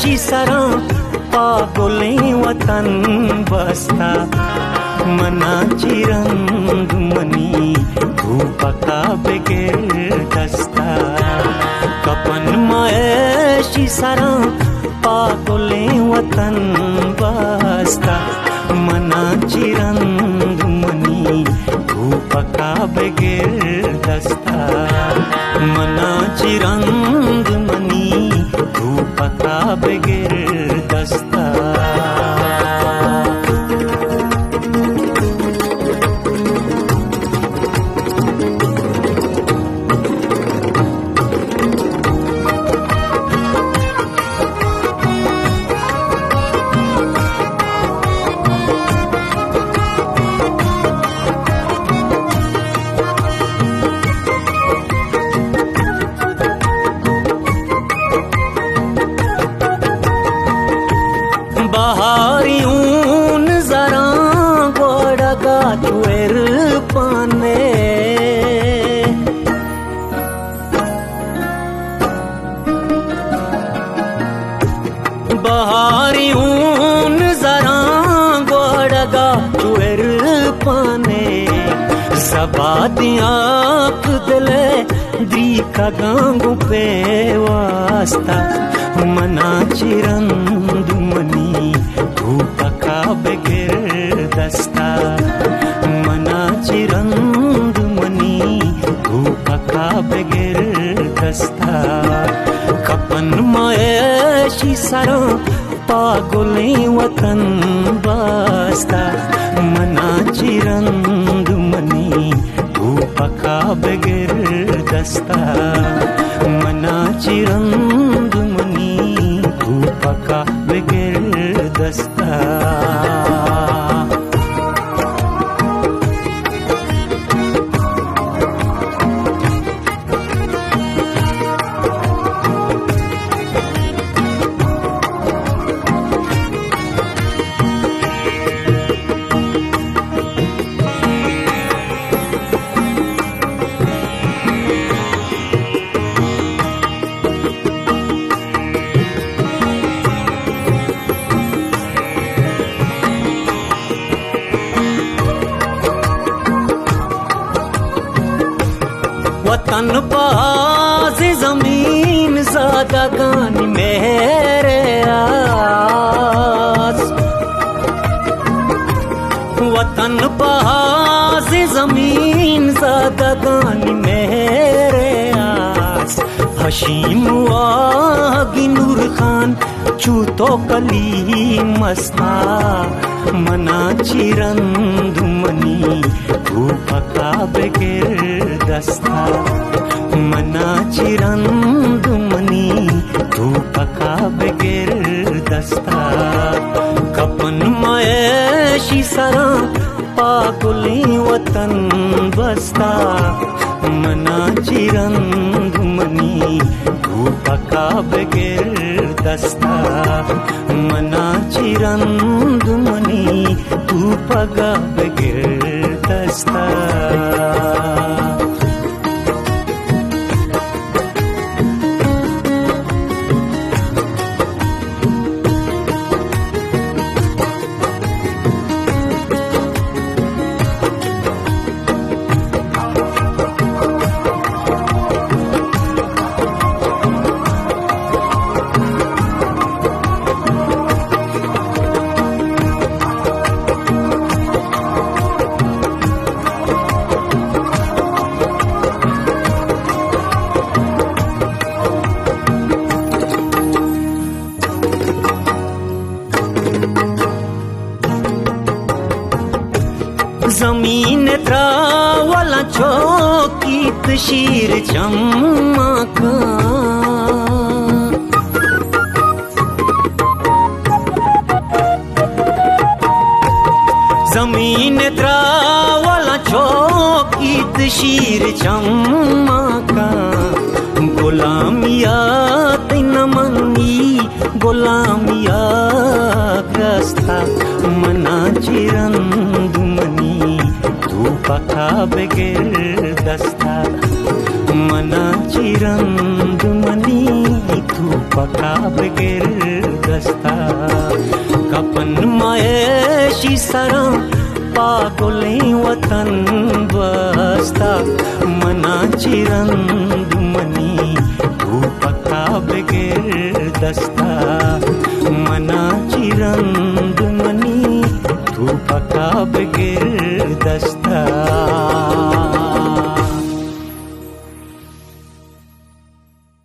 सरा पागोलें वतन बसता मनाची रंगमणी धूपका बेगेर दस्ता कपन महेशी सरा पागोलें वतन बसता मनाची रंगमणी धूपका बेगेर दस्ता मनाची रंगमणी धूपका बेगेर दस्ता बहारी ऊन जरा गोड़गा चुएर पाने सबादियाँ कुदले दी का गांगु पे वास्ता मना चिरंदुमनी धूपका बेगेर दस्ता मना चिरंदुमनी धूपका बेगेर दस्ता कपन महेशी सरा पागोलें वतन बसता मनाची रंगमणी धूपका बेगेर दस्ता मनाची रंगमणी धूपका बेगेर दस्ता वतन पास जमीन ज़्यादा गानी मेरे आस वतन पास जमीन ज़्यादा गानी मेरे आस हशीम वागी नूर खान चूतो कली मस्ता मनाची रंगमणी धूपका बेगेर दस्ता मनाची रंगमणी धूपका बेगेर दस्ता कपन महेशी सरा पागोलें वतन बसता मनाची रंगमणी धूपका बेगेर दस्ता मनाची रंगमणी धूपका बेगेर दस्ता जमीन त्रावला चौकीत शीर चमका जमीन त्रावला चौकीत शीर चमका गुलामिया तिन मंगी गुलामिया ग्रस्ता मनाची रंगमणी धूपका बेगेर दस्ता मनाची रंगमणी धूपका बगैर दस्ता कपन मायेशी सरा पागोले वतन बस्ता मनाची रंदुमनी धूपका बगैर दस्ता मनाची रंदुमनी धूपका बगैर दस्ता